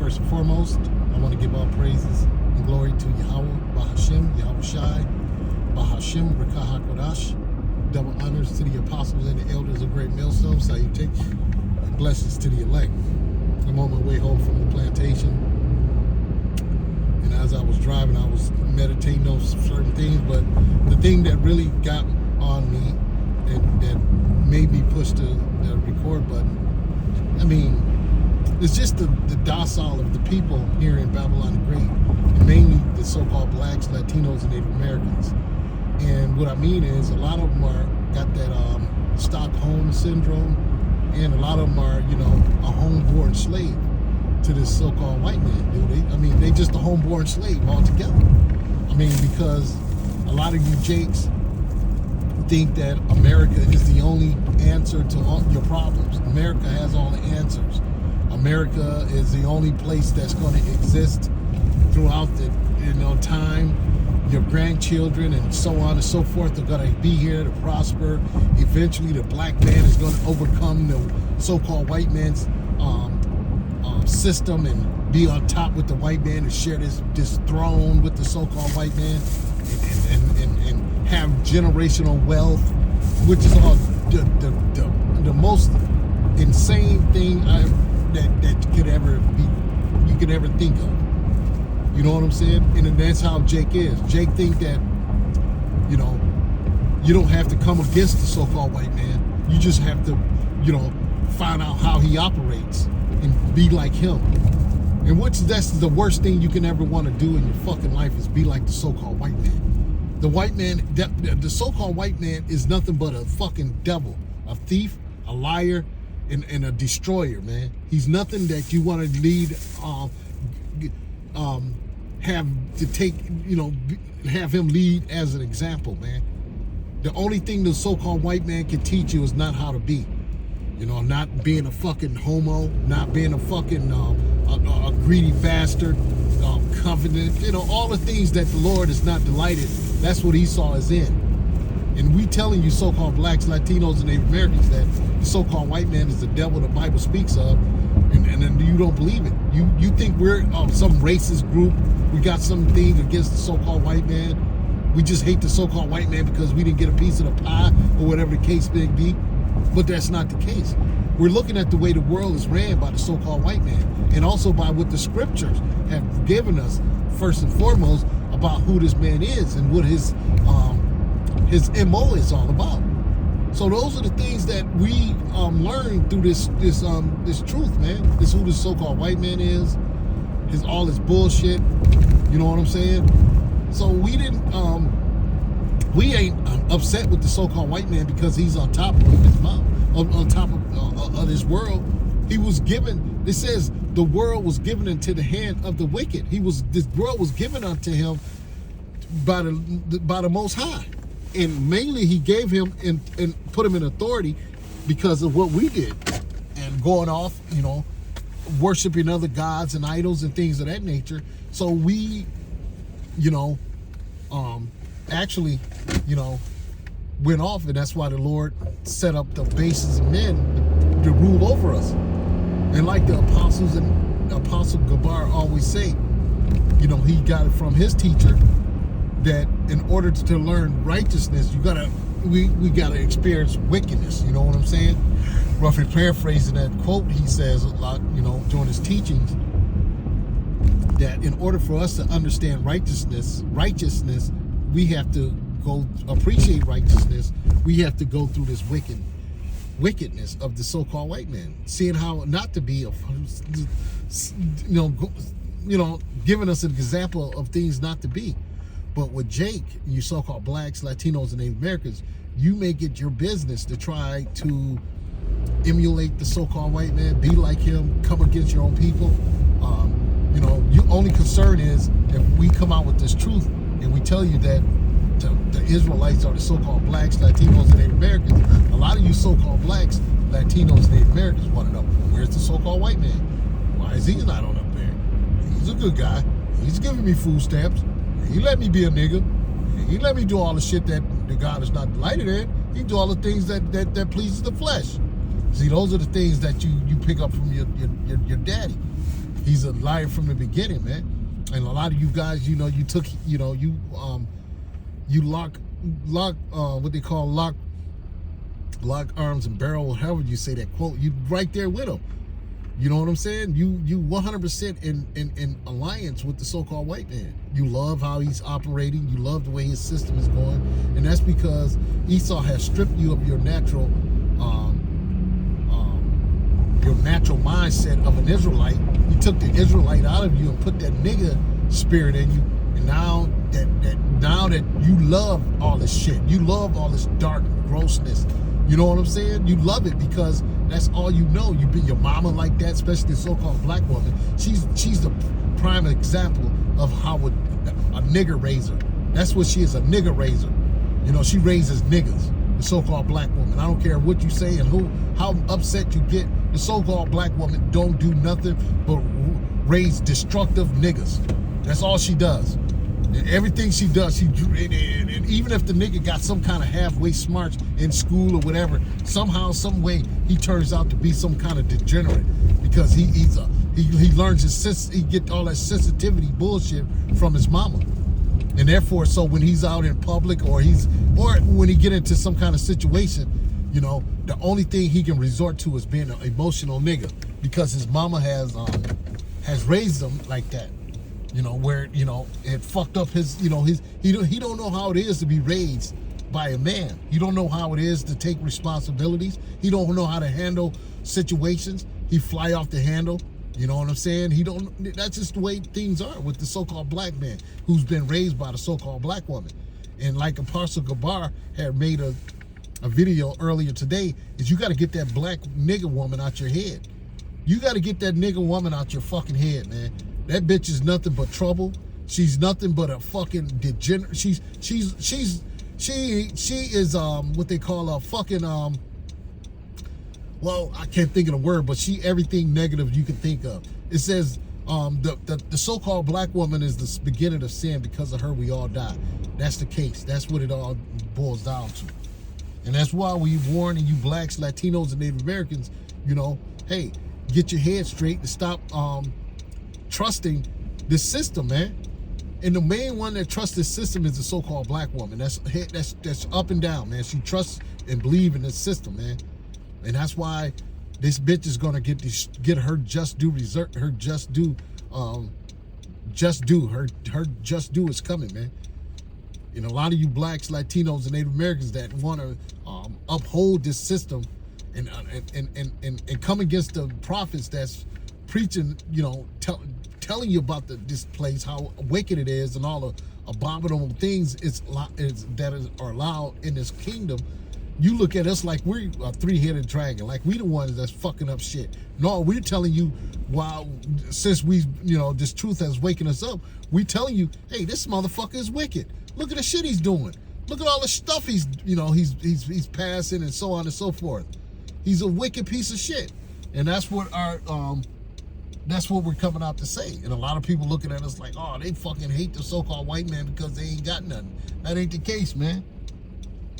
First and foremost, I want to give all praises and glory to Yahweh, Bahashem, Yahweh Shai, Bahashem, Rekah HaKodash. Double honors to the apostles and the elders of Great Millstone. Salutation and blessings to the elect. I'm on my way home from the plantation. And as I was driving, I was meditating on certain things. But the thing that really got on me and that made me push the record button, I mean, it's just the docile of the people here in Babylon the Great, and mainly the so-called blacks, Latinos, and Native Americans. And what I mean is, a lot of them got that Stockholm syndrome, and a lot of them are, a homeborn slave to this so-called white man, dude. They just a homeborn slave altogether. Because a lot of you jakes think that America is the only answer to all your problems. America has all the answers. America is the only place that's going to exist throughout the time. Your grandchildren and so on and so forth are going to be here to prosper. Eventually, the black man is going to overcome the so-called white man's system and be on top with the white man and share this throne with the so-called white man and have generational wealth, which is all the most insane thing that you could ever think of. You know what I'm saying? And that's how Jake is. Jake think that, you don't have to come against the so-called white man. You just have to, find out how he operates and be like him. And that's the worst thing you can ever want to do in your fucking life, is be like the so-called white man. The white man, the so-called white man is nothing but a fucking devil, a thief, a liar, and a destroyer, man. He's nothing that you want to lead, have to take, have him lead as an example, man. The only thing the so-called white man can teach you is not how to be. Not being a fucking homo, not being a fucking a greedy bastard, covenant, all the things that the Lord is not delighted. That's what Esau is in. And we telling you so-called blacks, Latinos, and Native Americans that the so-called white man is the devil the Bible speaks of, and then you don't believe it. You think we're some racist group. We got something against the so-called white man. We just hate the so-called white man because we didn't get a piece of the pie or whatever the case may be. But that's not the case. We're looking at the way the world is ran by the so-called white man, and also by what the scriptures have given us, first and foremost, about who this man is and what his MO is all about. So those are the things that we learned through this truth, man. This who the so-called white man is, all his bullshit. You know what I'm saying? So we ain't upset with the so-called white man because he's on top of his mouth, on top of this world. He was given. It says the world was given into the hand of the wicked. This world was given unto him by the Most High. And mainly he gave him and put him in authority because of what we did. And going off, worshiping other gods and idols and things of that nature. So we, actually, went off, and that's why the Lord set up the bases of men to rule over us. And like the apostles and Apostle Gabar always say, he got it from his teacher, that in order to learn righteousness, we gotta experience wickedness. You know what I'm saying? Roughly paraphrasing that quote, he says a lot, during his teachings, that in order for us to understand righteousness, we have to go appreciate righteousness. We have to go through this wickedness of the so-called white man, seeing how not to be, giving us an example of things not to be. But with Jake, you so-called blacks, Latinos, and Native Americans, you make it your business to try to emulate the so-called white man, be like him, come against your own people. Your only concern is if we come out with this truth and we tell you that the Israelites are the so-called blacks, Latinos, and Native Americans, a lot of you so-called blacks, Latinos, and Native Americans want to know, where's the so-called white man? Why is he not on up there? He's a good guy. He's giving me food stamps. He let me be a nigga. He let me do all the shit that the God is not delighted in. He do all the things that pleases the flesh. See, those are the things that you pick up from your daddy. He's a liar from the beginning, man. And a lot of you guys, you took, you lock what they call lock arms and barrel, however you say that quote. You right there with him. You know what I'm saying? You 100% in alliance with the so-called white man. You love how he's operating. You love the way his system is going, and that's because Esau has stripped you of your natural mindset of an Israelite. He took the Israelite out of you and put that nigga spirit in you, and now that you love all this shit, you love all this dark grossness. You know what I'm saying? You love it because that's all you know. You be your mama like that, especially the so-called black woman. She's the prime example of how a nigger raiser. That's what she is, a nigger raiser. She raises niggas. The so-called black woman. I don't care what you say and how upset you get. The so-called black woman don't do nothing but raise destructive niggas. That's all she does. And everything she does, and even if the nigga got some kind of halfway smarts in school or whatever, somehow, some way, he turns out to be some kind of degenerate because he learns he get all that sensitivity bullshit from his mama. And therefore, so when he's out in public or when he get into some kind of situation, the only thing he can resort to is being an emotional nigga because his mama has raised him like that. Where it fucked up his he don't know how it is to be raised by a man. He don't know how it is to take responsibilities. He don't know how to handle situations. He fly off the handle. You know what I'm saying? That's just the way things are with the so-called black man who's been raised by the so-called black woman. And like Apostle Gabar had made a video earlier today, is you got to get that black nigga woman out your head. You got to get that nigga woman out your fucking head, man. That bitch is nothing but trouble. She's nothing but a fucking degenerate. She is what they call a fucking well, I can't think of the word, but she everything negative you can think of. It says the so-called black woman is the beginning of sin. Because of her, we all die. That's the case. That's what it all boils down to. And that's why we warning you blacks, Latinos, and Native Americans, hey, get your head straight and stop trusting this system, man. And the main one that trusts this system is the so-called black woman. That's up and down, man. She trusts and believes in this system, man. And that's why this bitch is gonna get her just due her just due is coming, man. And a lot of you blacks, Latinos, and Native Americans that want to uphold this system and come against the prophets that's preaching, telling you about this place, how wicked it is, and all the abominable things that are allowed in this kingdom. You look at us like we're a three-headed dragon, like we the ones that's fucking up shit. No, we're telling you, since this truth has waken us up, we're telling you, hey, this motherfucker is wicked. Look at the shit he's doing. Look at all the stuff he's passing and so on and so forth. He's a wicked piece of shit. And that's what that's what we're coming out to say. And a lot of people looking at us like, oh, they fucking hate the so-called white man because they ain't got nothing. That ain't the case, man.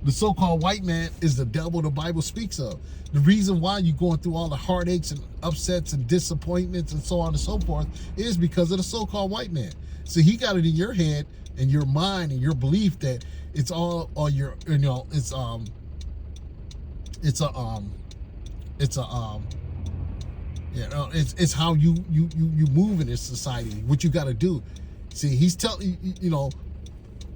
The so-called white man is the devil the Bible speaks of. The reason why you're going through all the heartaches and upsets and disappointments and so on and so forth is because of the so-called white man. So he got it in your head and your mind and your belief that it's all your, it's how you move in this society, what you got to do. See, he's telling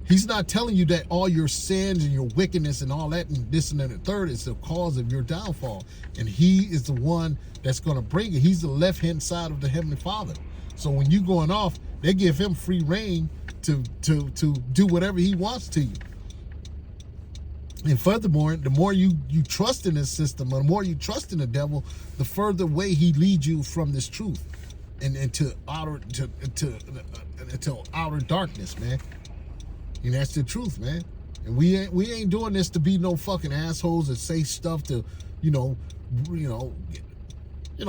he's not telling you that all your sins and your wickedness and all that and this and that and the third is the cause of your downfall. And he is the one that's going to bring it. He's the left-hand side of the Heavenly Father. So when you going off, they give him free reign to do whatever he wants to you. And furthermore, the more you trust in this system, or the more you trust in the devil, the further away he leads you from this truth and into outer darkness, man. And that's the truth, man. And we ain't doing this to be no fucking assholes and say stuff to,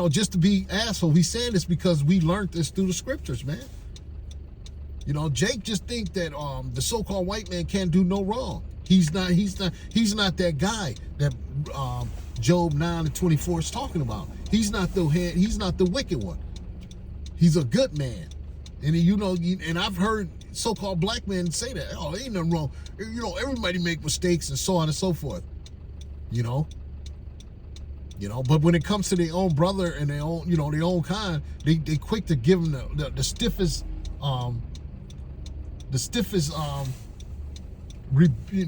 just to be asshole. We saying this because we learned this through the scriptures, man. Jake just think that the so-called white man can't do no wrong. He's not that guy that Job 9:24 is talking about. He's not the wicked one. He's a good man. And you know, and I've heard so-called black men say that, oh, ain't nothing wrong. You know, everybody make mistakes and so on and so forth. You know, but when it comes to their own brother and their own, you know, their own kind, they quick to give them the stiffest,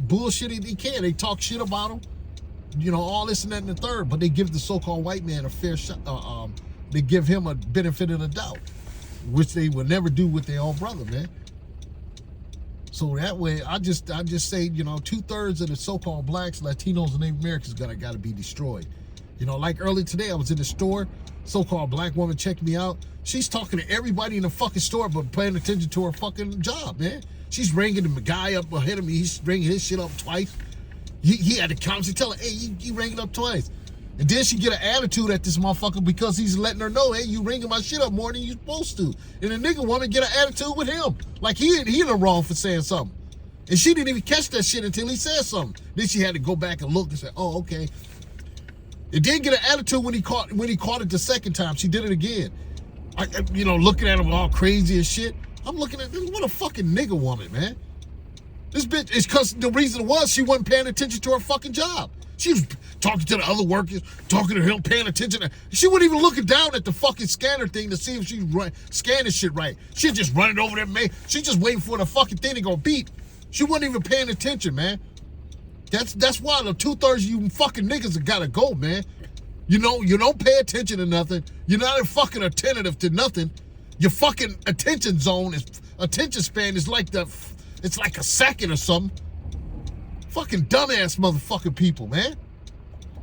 bullshit they can. They talk shit about them, you know, all this and that and the third, but they give the so-called white man a fair shot. They give him a benefit of the doubt, which they would never do with their own brother, man. So that way, I just say, you know, 2/3 of the so-called blacks, Latinos, and Native Americans got to be destroyed. You know, like earlier today, I was in the store. So-called black woman checked me out. She's talking to everybody in the fucking store, but paying attention to her fucking job, man. She's ringing the guy up ahead of me. He's ringing his shit up twice. He had to constantly tell her, hey, you ringing up twice. And then she get an attitude at this motherfucker because he's letting her know, hey, you ringing my shit up more than you supposed to. And the nigga woman get an attitude with him. Like he in the wrong for saying something. And she didn't even catch that shit until he said something. Then she had to go back and look and say, oh, okay. It did get an attitude when he caught it the second time. She did it again. You know, looking at him all crazy and shit. I'm looking at this, what a fucking nigga woman, man. This bitch is because the reason was she wasn't paying attention to her fucking job. She was talking to the other workers, talking to him, paying attention. She wasn't even looking down at the fucking scanner thing to see if she's scanning shit right. She just running over there, man. She just waiting for the fucking thing to go beep. She wasn't even paying attention, man. That's why the 2/3 of you fucking niggas have gotta go, man. You know, you don't pay attention to nothing. You're not fucking attentive to nothing. Your fucking attention span is like it's like a second or something. Fucking dumbass motherfucking people, man.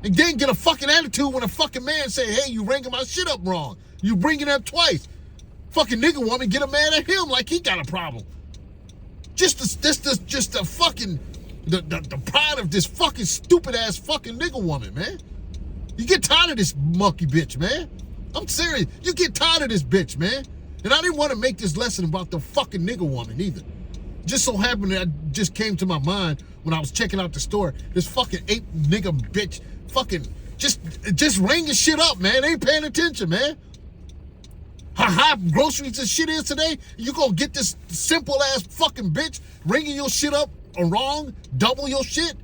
And then get a fucking attitude when a fucking man say, hey, you ringing my shit up wrong. You bringing it up twice. Fucking nigga woman get a mad at him like he got a problem. Just the fucking the pride of this fucking stupid ass fucking nigga woman, man. You get tired of this monkey bitch, man. I'm serious. You get tired of this bitch, man. And I didn't want to make this lesson about the fucking nigga woman either. Just so happened that just came to my mind when I was checking out the store. This fucking ape nigga bitch fucking just ringing shit up, man. They ain't paying attention, man. How high groceries and shit is today, you gonna get this simple ass fucking bitch ringing your shit up wrong, double your shit?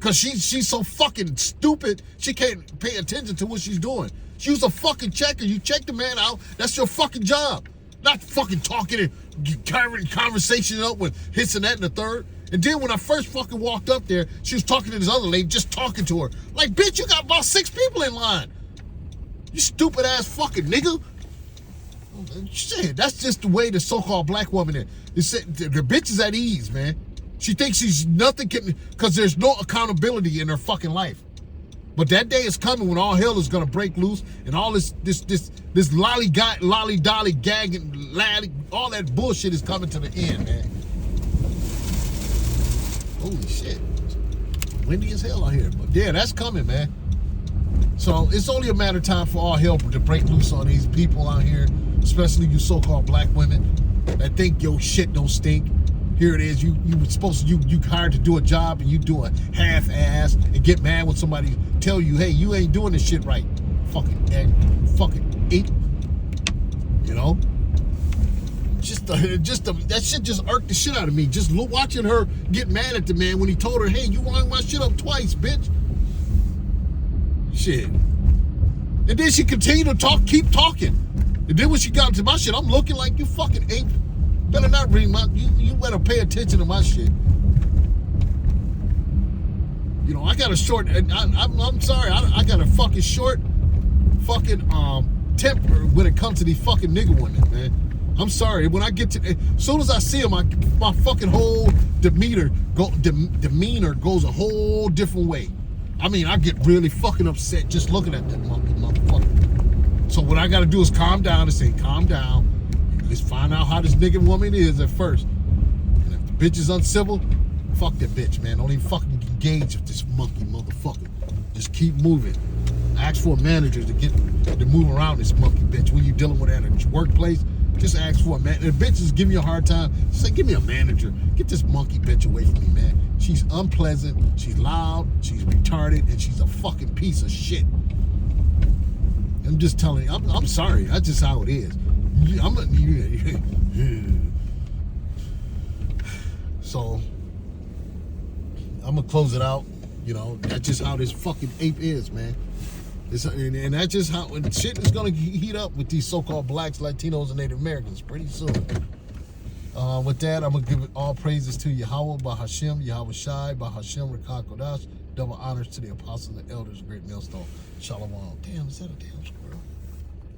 Cause she's so fucking stupid, she can't pay attention to what she's doing. She was a fucking checker. You check the man out, that's your fucking job. Not fucking talking and carrying conversation up with hits and that and the third. And then when I first fucking walked up there, she was talking to this other lady, just talking to her. Like, bitch, you got about 6 people in line. You stupid ass fucking nigga. Shit, that's just the way the so-called black woman is. The bitch is at ease, man. She thinks she's nothing because there's no accountability in her fucking life. But that day is coming when all hell is gonna break loose and all this lolly dolly gagging, all that bullshit is coming to the end, man. Holy shit. Windy as hell out here. But yeah, that's coming, man. So it's only a matter of time for all hell to break loose on these people out here, especially you so-called black women that think your shit don't stink. Here it is, you hired to do a job and you do a half-ass and get mad when somebody tell you, hey, you ain't doing this shit right. Fucking ape. You know? That shit just irked the shit out of me. Just watching her get mad at the man when he told her, hey, you rung my shit up twice, bitch. Shit. And then she continued to keep talking. And then when she got to my shit, I'm looking like you fucking ape. Better not read you better pay attention to my shit. You know, I got a short, and I'm sorry, I got a fucking short fucking temper when it comes to these fucking nigga women, man. I'm sorry. When I get to, as soon as I see them, my fucking whole demeanor goes a whole different way. I mean, I get really fucking upset just looking at that motherfucker. So what I got to do is calm down and say, calm down. Let's find out how this nigga woman is at first. And if the bitch is uncivil, fuck that bitch, man. Don't even fucking engage with this monkey motherfucker. Just keep moving. Ask for a manager to move around this monkey bitch. When you dealing with her at a workplace, just ask for a man. If the bitch is giving you a hard time, say, give me a manager. Get this monkey bitch away from me, man. She's unpleasant, she's loud, she's retarded, and she's a fucking piece of shit. I'm just telling you, I'm sorry. That's just how it is. I'm not you. So I'm gonna close it out. You know, that's just how this fucking ape is, man. And that's just how shit is gonna heat up with these so-called blacks, Latinos, and Native Americans pretty soon. With that, I'm gonna give all praises to Yahweh, Bahashem, Yahweh Shai, Bahashem, Rekah Kodash. Double honors to the apostles and elders, great millstone. Shalom. Damn, is that a damn squirrel?